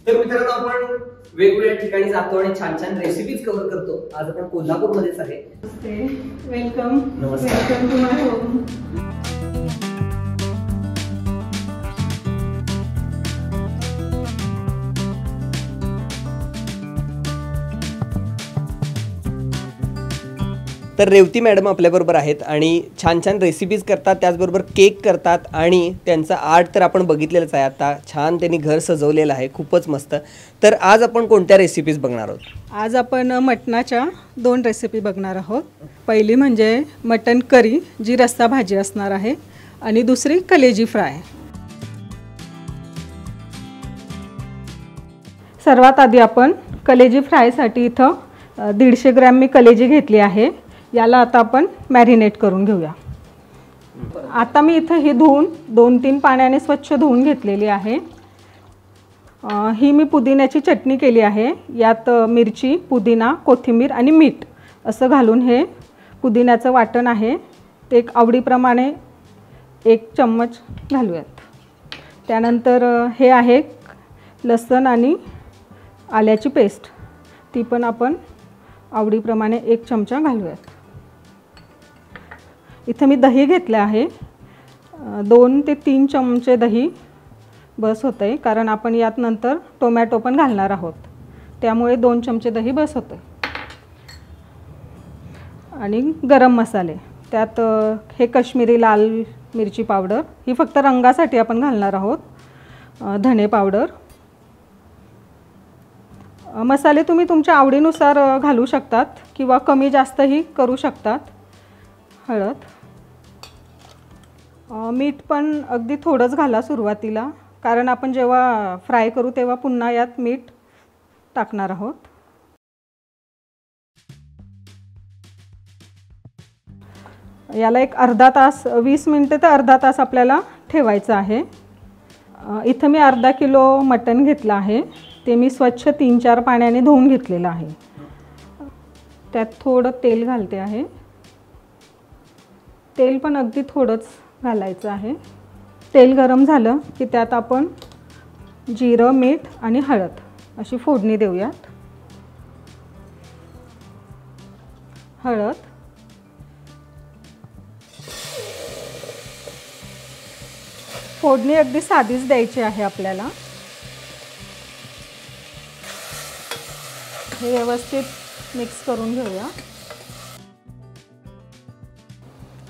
तर मित्रांनो आपण वेगवेगळ्या ठिकाणी जातो आणि छान छान रेसिपीज कव्हर करतो। आज आपण कोल्हापूरमध्येच आहे। Welcome welcome to my home. तर रेवती मॅडम आपल्याबरोबर आहेत आणि छान छान रेसिपीज करतात, त्याचबरोबर केक करतात आणि त्यांचं आर्ट तर आपण बघितलेलंच आहे। आता छान त्यांनी घर सजवलेलं आहे, खूपच मस्त। तर आज आपण कोणत्या रेसिपीज बघणार आहोत? आज आपण मटणाच्या 2 रेसिपी बघणार आहोत। पहिली म्हणजे मटन करी जी रस्सा भाजी असणार आहे आणि दुसरी कलेजी फ्राय। सर्वात आधी आपण कलेजी फ्रायसाठी इथं 150 ग्रॅम मी कलेजी घेतली आहे। याला आता आपण मॅरिनेट करून घेऊया। आता मी इथं ही धुवून 2-3 पाण्याने स्वच्छ धुवून घेतलेली आहे। ही मी पुदिन्याची चटणी केली आहे। यात मिरची, पुदिना, कोथिंबीर आणि मीठ असं घालून हे पुदिन्याचं वाटण आहे ते एक आवडीप्रमाणे 1 चम्मच घालूयात। त्यानंतर हे आहे लसूण आणि आल्याची पेस्ट, ती पण आपण आवडीप्रमाणे 1 चमचा घालूयात। इथे मी दही घेतले आहे, 2 ते 3 चमचे दही बस होते, कारण आपण यात नंतर टोमॅटो पण घालणार आहोत, त्यामुळे 2 चमचे दही बस होते। आणि गरम मसाले, त्यात हे काश्मीरी लाल मिरची पावडर, ही फक्त रंगासाठी आपण घालणार आहोत। धने पावडर, मसाले तुम्ही तुमच्या आवडीनुसार घालू शकतात किंवा कमी जास्तही करू शकतात। हळद, मीठ पण अगदी थोडंच घाला सुरुवातीला, कारण आपण जेव्हा फ्राय करू तेव्हा पुन्हा यात मीठ टाकणार आहोत। याला एक अर्धा तास, 20 मिनिटे ते अर्धा तास आपल्याला ठेवायचं आहे। इथं मी अर्धा किलो मटण घेतलं आहे, ते मी स्वच्छ 3-4 पाण्याने धुवून घेतलेलं आहे। त्यात थोडं तेल घालते आहे, तेल पण अगदी थोडंच घालायचं आहे। तेल गरम झालं की त्यात आपण जिरं, मीठ आणि हळद अशी फोडणी देऊयात। हळद, फोडणी अगदी साधीच द्यायची आहे आपल्याला। हे व्यवस्थित मिक्स करून घेऊया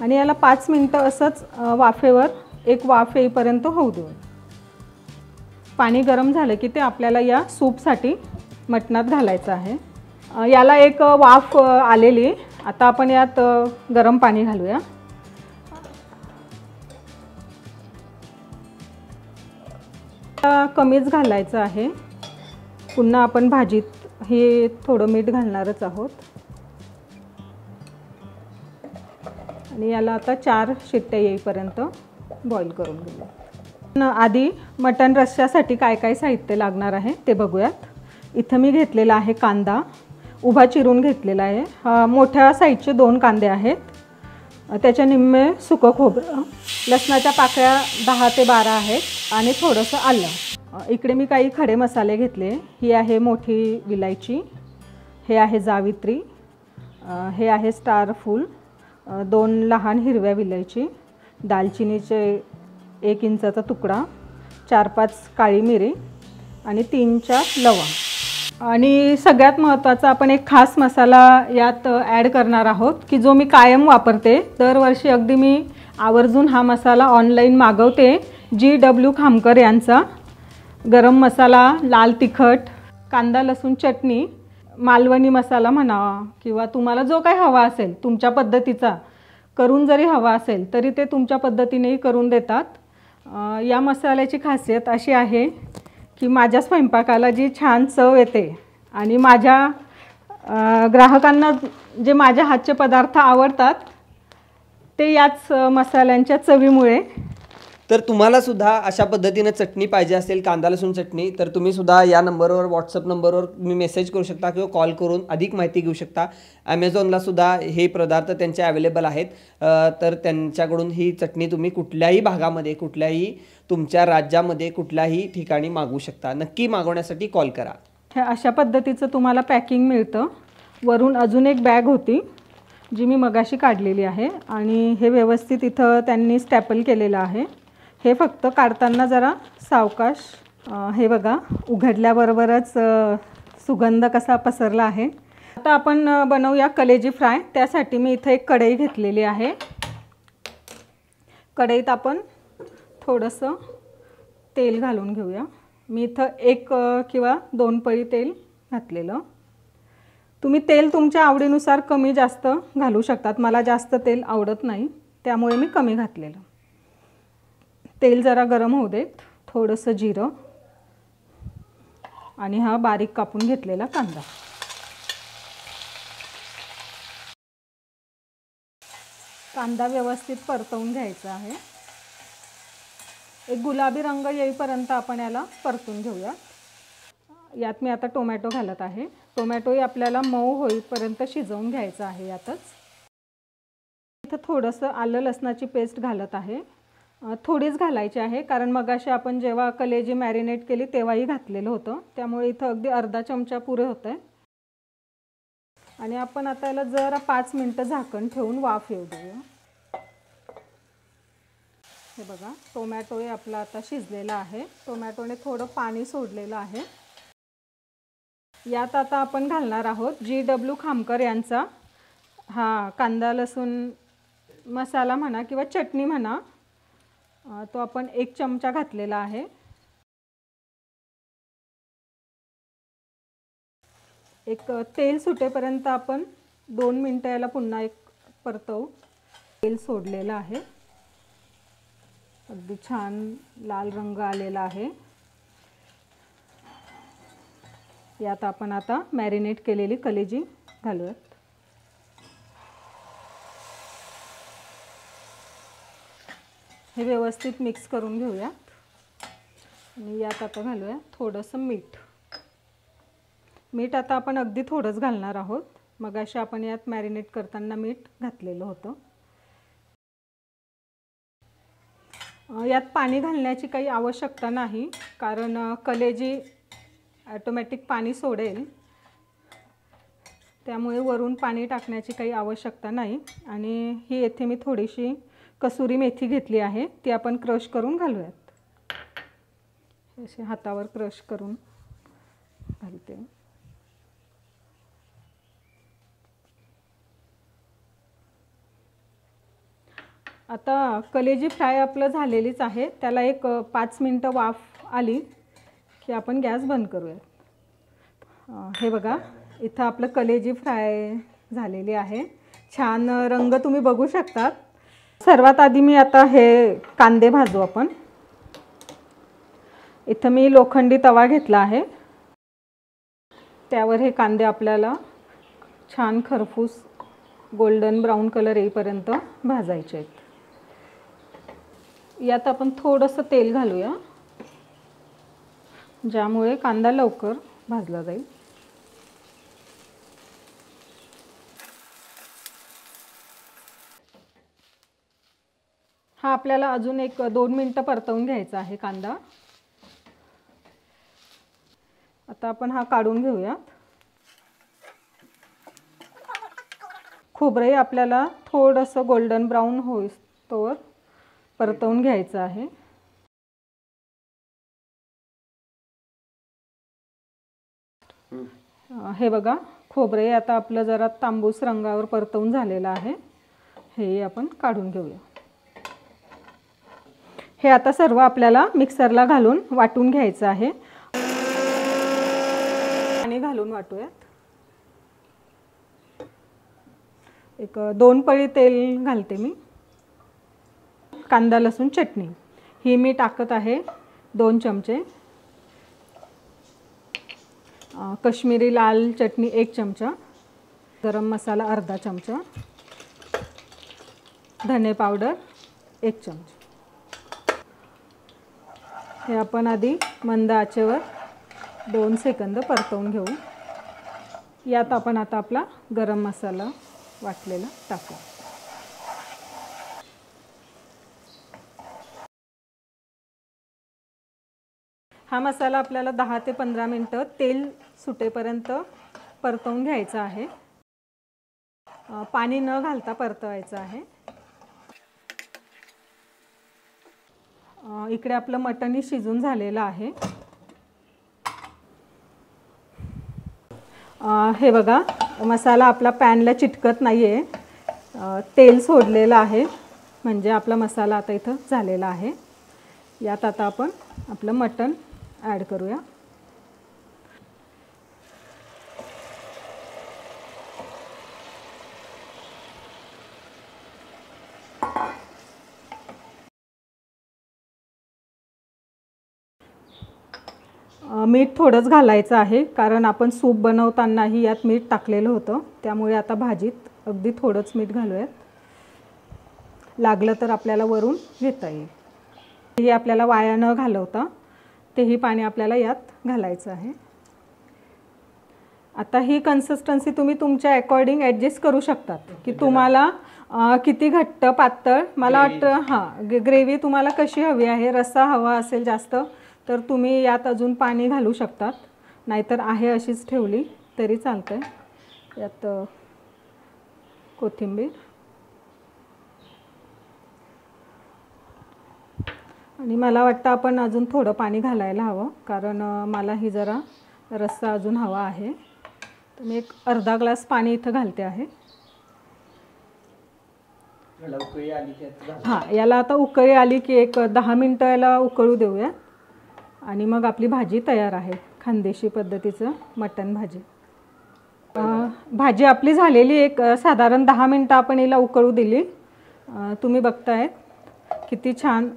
आणि याला 5 मिनिटं असंच वाफेवर एक वाफ येईपर्यंत होऊ देऊ। पाणी गरम झालं की ते आपल्याला या सूपसाठी मटणात घालायचं आहे। याला एक वाफ आलेली, आता आपण यात गरम पाणी घालूया। कमीच घालायचं आहे, पुन्हा आपण भाजीत हे थोडं मीठ घालणारच आहोत। आणि याला आता 4 शिट्ट्या येईपर्यंत बॉईल करून घेऊया। आधी मटण रस्स्यासाठी काय काय साहित्य लागणार आहे ते बघूयात। इथं मी घेतलेला आहे कांदा, उभा चिरून घेतलेला आहे। मोठ्या साईजचे 2 कांदे आहेत, त्याच्या निम्मे सुकं खोबरं, लसणाच्या पाकळ्या 10 ते 12 आहेत आणि थोडंसं आलं। इकडे मी काही खडे मसाले घेतले, ही आहे मोठी विलायची, हे आहे जावित्री, हे आहे स्टार फूल, 2 लहान हिरव्या विलायची, दालचिनीचे 1 इंचाचा तुकडा, 4-5 काळी मिरी आणि 3-4 लवंग। आणि सगळ्यात महत्त्वाचा आपण एक खास मसाला यात ॲड करणार आहोत की जो मी कायम वापरते। दरवर्षी अगदी मी आवर्जून हा मसाला ऑनलाईन मागवते। GW खामकर यांचा गरम मसाला, लाल तिखट, कांदा लसूण चटणी, मालवणी मसाला म्हणावा किंवा तुम्हाला जो काही हवा असेल तुमच्या पद्धतीचा करून जरी हवा असेल तरी ते तुमच्या पद्धतीनेही करून देतात। या मसाल्याची खासियत अशी आहे की माझ्या स्वयंपाकाला जी छान चव येते आणि माझ्या ग्राहकांना जे माझ्या हातचे पदार्थ आवडतात ते याच मसाल्यांच्या चवीमुळे तर तुम्हाला सुद्धा अशा पद्धतीनं चटणी पाहिजे असेल, कांदा लसूण चटणी, तर तुम्ही सुद्धा या नंबरवर, व्हॉट्सअप नंबरवर तुम्ही मेसेज करू शकता किंवा कॉल करून अधिक माहिती घेऊ शकता. ॲमेझॉनला सुद्धा हे पदार्थ त्यांचे अवेलेबल आहेत. तर त्यांच्याकडून ही चटणी तुम्ही कुठल्याही भागामध्ये, कुठल्याही तुमच्या राज्यामध्ये, कुठल्याही ठिकाणी मागवू शकता. नक्की मागवण्यासाठी कॉल करा. अशा पद्धतीचं तुम्हाला पॅकिंग मिळतं. वरून अजून एक बॅग होती जी मी मगाशी काढलेली आहे आणि हे व्यवस्थित इथं त्यांनी स्टॅपल केलेलं आहे. हे फक्त काढताना जरा सावकाश. हे बघा, उघडल्याबरोबरच सुगंध कसा पसरला आहे. आता आपण बनवूया कलेजी फ्राय. त्यासाठी मी इथं एक कढई घेतलेली आहे. कढईत आपण थोडंसं तेल घालून घेऊया. मी इथं 1 किंवा 2 पळी तेल घातलेलं. तुम्ही तेल तुमच्या आवडीनुसार कमी जास्त घालू शकतात. मला जास्त तेल आवडत नाही त्यामुळे मी कमी घातलेलं. तेल जरा गरम होऊ देत. थोडंसं जिरं आणि हा बारीक कापून घेतलेला कांदा. कांदा व्यवस्थित परतवून घ्यायचा आहे. एक गुलाबी रंग येईपर्यंत आपण याला परतून घेऊया. यात मी आता टोमॅटो घालत आहे. टोमॅटोही आपल्याला मऊ होईपर्यंत शिजवून घ्यायचं आहे. यातच इथं थोडंसं आलं लसणाची पेस्ट घालत आहे. थोडीच घालायची आहे कारण मगाशी आपण जेव्हा कलेजी मॅरिनेट केली तेव्हाही घातलेलं होतं. त्यामुळे इथं अगदी अर्धा चमचा पुरे होतं आहे. आणि आपण आता याला जरा 5 मिनटं झाकण ठेवून वाफ येऊ देऊया. हे बघा, टोमॅटोही आपला आता शिजलेला आहे. टोमॅटोने थोडं पाणी सोडलेलं आहे. यात आता आपण घालणार आहोत GW खामकर यांचा हा कांदा लसूण मसाला म्हणा किंवा चटणी म्हणा. तो आपण 1 चमचा घातलेला आहे. एक तेल सुटेपर्यंत आपण 2 मिनटं याला पुन्हा एक परतवू. तेल सोडलेलं आहे. अगदी छान लाल रंग आलेला आहे. यात आपण आता मॅरिनेट केलेली कलेजी घालूयात. हे व्यवस्थित मिक्स करून घेऊयात. आणि यात आता घालूया थोडंसं मीठ. मीठ आता आपण अगदी थोडंच घालणार आहोत. मगाशी आपण यात मॅरिनेट करताना मीठ घातलेलं होतं. यात पाणी घालण्याची काही आवश्यकता नाही कारण कलेजी ऑटोमॅटिक पाणी सोडेल. त्यामुळे वरून पाणी टाकण्याची काही आवश्यकता नाही. आणि ही येथे मी थोडीशी कसुरी मेथी घेतली आहे. ती आपण क्रश करून घालूयात. असे हातावर क्रश करून घालते. आता कलेजी फ्राय आपलं झालेलीच आहे. त्याला एक 5 मिनटं वाफ आली की आपण गॅस बंद करूयात. हे बघा, इथं आपलं कलेजी फ्राय झालेली आहे. छान रंग तुम्ही बघू शकतात. सर्वात आधी मी आता हे कांदे भाजू आपण. इथं मी लोखंडी तवा घेतला आहे. त्यावर हे कांदे आपल्याला छान खरपूस गोल्डन ब्राऊन कलर येईपर्यंत भाजायचे आहेत. यात आपण थोडंसं तेल घालूया ज्यामुळे कांदा लवकर भाजला जाईल. हा आपल्याला अजून एक 2 मिनटं परतवून घ्यायचा आहे कांदा. आता आपण हा काढून घेऊया. खोबरंही आपल्याला थोडंसं गोल्डन ब्राऊन होईस्तोवर परतवून घ्यायचं आहे. हे बघा, खोबरे आता आपलं जरा तांबूस रंगावर परतवून झालेलं आहे. हे आपण काढून घेऊया. हे आता सर्व आपल्याला मिक्सरला घालून वाटून घ्यायचं आहे. पाणी घालून वाटूयात. एक 2 पळी तेल घालते मी. कांदा लसूण चटणी ही मी टाकत आहे 2 चमचे. कश्मीरी लाल चटणी 1 चमचा. गरम मसाला अर्धा चमचा. धने पावडर 1 चमचा. हे आपण आधी मंद आचेवर 2 सेकंद परतवून घेऊ. यात आपण आता आपला गरम मसाला वाटलेला टाकू. हा मसाला आपल्याला 10 ते 15 मिनिटं तेल सुटेपर्यंत परतवून घ्यायचा आहे. पाणी न घालता परतवायचं आहे. इकडे आपलं मटण शिजून झालेलं आहे. हे बघा, मसाला आपला पॅनला चिटकत नाही आहे. तेल सोडलेलं आहे, म्हणजे आपला मसाला आता इथं झालेला आहे. यात आता आपण आपलं मटण ॲड करूया. मीठ थोडंच घालायचं आहे, कारण आपण सूप बनवतानाही यात मीठ टाकलेलं होतं. त्यामुळे आता भाजीत अगदी थोडंच मीठ घालूयात. लागलं तर आपल्याला वरून घेता येईल. हे आपल्याला वाया न घालवता तेही पाणी आपल्याला यात घालायचं आहे. आता ही कन्सिस्टन्सी तुम्ही तुमच्या अकॉर्डिंग ॲडजस्ट करू शकतात की तुम्हाला किती घट्ट पातळ. मला वाटतं ग्रेव्ही तुम्हाला कशी हवी आहे. रस्सा हवा असेल जास्त तर तुम्ही यात अजून पाणी घालू शकतात, नाहीतर आहे अशीच ठेवली तरी चालतंय. यात कोथिंबीर आणि मला वाटतं आपण अजून थोडं पाणी घालायला हवं, कारण मला ही जरा रस्सा अजून हवा आहे. तर मी एक अर्धा ग्लास पाणी इथं घालते आहे. याला आता उकळी आली की एक 10 मिनटं याला उकळू देऊया आणि मग आपली भाजी तयार आहे. खानदेशी पद्धतीचं मटण भाजी. भाजी आपली झालेली एक साधारण 10 मिनटं आपण हिला उकळू दिली. तुम्ही बघताय किती छान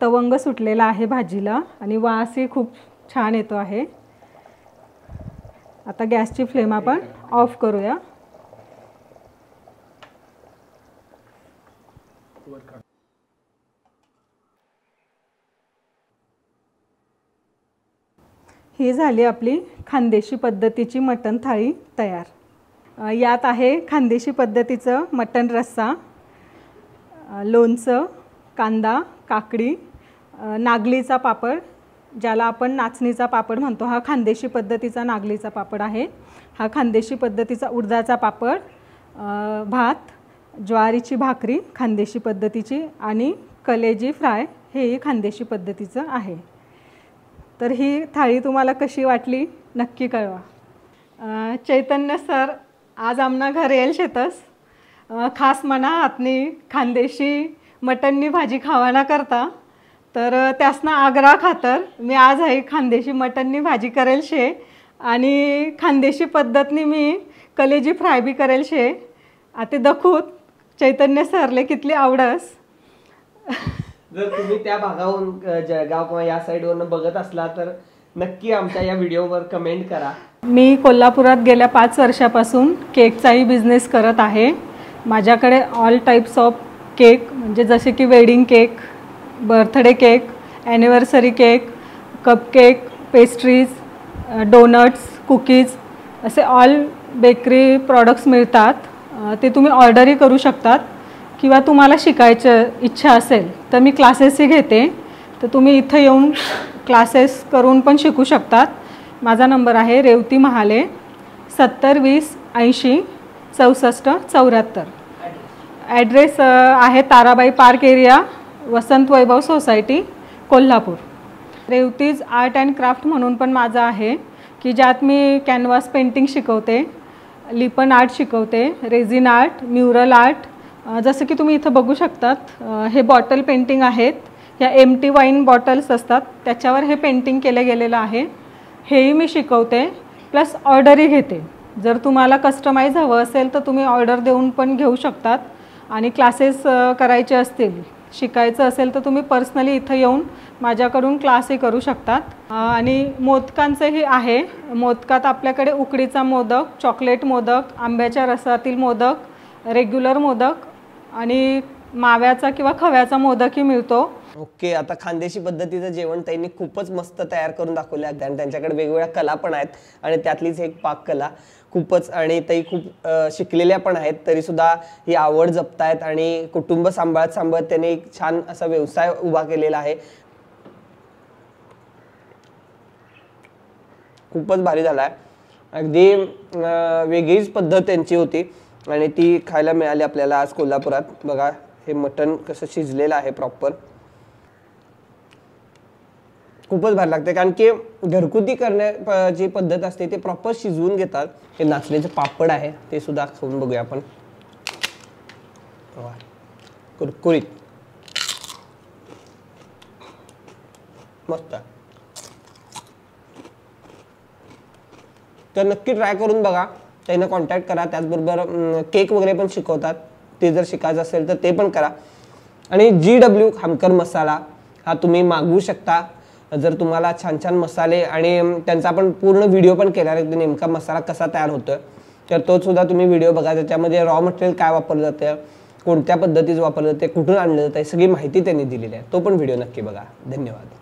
तवंग सुटलेला आहे भाजीला आणि वासही खूप छान येतो आहे. आता गॅसची फ्लेम आपण ऑफ करूया. ही झाली आपली खानदेशी पद्धतीची मटण थाळी तयार. यात आहे खानदेशी पद्धतीचं मटण रस्सा, लोणचं, कांदा, काकडी, नागलीचा पापड, ज्याला आपण नाचणीचा पापड म्हणतो. हा खानदेशी पद्धतीचा नागलीचा पापड आहे. हा खानदेशी पद्धतीचा उडदाचा पापड, भात, ज्वारीची भाकरी खानदेशी पद्धतीची आणि कलेजी फ्राय हेही खानदेशी पद्धतीचं आहे. तर ही थाळी तुम्हाला कशी वाटली नक्की कळवा. चैतन्य सर आज आमना घर येईल शेतस, खास मना हातनी खानदेशी मटणनी भाजी खावाना करता. तर त्यासना आग्रह खातर मी आज आहे खानदेशी मटणनी भाजी करेल शे आणि खानदेशी पद्धतनी मी कलेजी फ्राय बी करेल शे. आता दखूत चैतन्य सरले कितली आवडस. जर तुम्ही त्या भागाहून जळगाव किंवा या साईडवरून बघत असला तर नक्की आमच्या या व्हिडिओवर कमेंट करा. मी कोल्हापुरात गेल्या 5 वर्षापासून केकचाही बिझनेस करत आहे. माझ्याकडे ऑल टाईप्स ऑफ केक, म्हणजे जसे की wedding cake, birthday cake, anniversary cake, cupcake, pastries, doughnuts, cookies असे ऑल बेकरी प्रॉडक्ट्स मिळतात. ते तुम्ही ऑर्डरही करू शकतात किंवा तुम्हाला शिकायचं इच्छा असेल तर मी क्लासेसही घेते. तर तुम्ही इथं येऊन क्लासेस करून पण शिकू शकतात. माझा नंबर आहे रेवती महाले 70 20 80 64 74. ॲड्रेस आहे Tarabai park area, Vasant Vaibhav society, Kolhapur. Revati's art and craft म्हणून पण माझं आहे की ज्यात मी कॅनव्हास पेंटिंग शिकवते, लिपन आर्ट शिकवते, रेझिन आर्ट, म्युरल आर्ट. जसं की तुम्ही इथं बघू शकतात, हे बॉटल पेंटिंग आहेत. ह्या एम्प्टी वाईन बॉटल्स असतात त्याच्यावर हे पेंटिंग केलं गेलेलं आहे. हेही मी शिकवते, प्लस ऑर्डरही घेते. जर तुम्हाला कस्टमाइज हवं असेल तर तुम्ही ऑर्डर देऊन पण घेऊ शकतात आणि क्लासेस करायचे असतील, शिकायचं असेल तर तुम्ही पर्सनली इथं येऊन माझ्याकडून क्लासही करू शकतात. आणि मोदकांचंही आहे. मोदकात आपल्याकडे उकडीचा मोदक, चॉकलेट मोदक, आंब्याच्या रसातील मोदक, रेग्युलर मोदक आणि माव्याचा किंवा खव्याचा मोदकही मिळतो. ओके, आता खानदेशी पद्धतीचं जेवण त्यांनी खूपच मस्त तयार करून दाखवले आहे आणि त्यांच्याकडे वेगवेगळ्या कला पण आहेत आणि त्यातलीच एक पाककला खूपच, आणि ते खूप शिकलेल्या पण आहेत, तरी सुद्धा ही आवड जपतायत आणि कुटुंब सांभाळत त्यांनी एक छान असा व्यवसाय उभा केलेला आहे. खूपच भारी झाला आहे. अगदी वेगळीच पद्धत त्यांची होती आणि ती खायला मिळाली आपल्याला आज कोल्हापुरात. बघा हे मटण कसं शिजलेलं आहे प्रॉपर. खूपच भारी लागते, कारण की घरगुती करण्याची पद्धत असते ते प्रॉपर शिजवून घेतात. हे नाचण्याचे पापड आहे ते सुद्धा खाऊन बघूया आपण. कुरकुरीत मस्त. तर नक्की ट्राय करून बघा, त्यांना कॉन्टॅक्ट करा. त्याचबरोबर केक वगैरे पण शिकवतात, ते जर शिकायचं असेल तर ते पण करा. आणि GW खामकर मसाला हा तुम्ही मागवू शकता जर तुम्हाला छान छान मसाले, आणि त्यांचा आपण पूर्ण व्हिडिओ पण केला आहे नेमका मसाला कसा तयार होतो, तर तो सुद्धा तुम्ही व्हिडिओ बघा. त्याच्यामध्ये रॉ मटेरियल काय वापरलं जातं, कोणत्या पद्धतीचं वापरलं जाते, कुठून आणलं जातं, सगळी माहिती त्यांनी दिलेली आहे. तो पण व्हिडिओ नक्की बघा. धन्यवाद.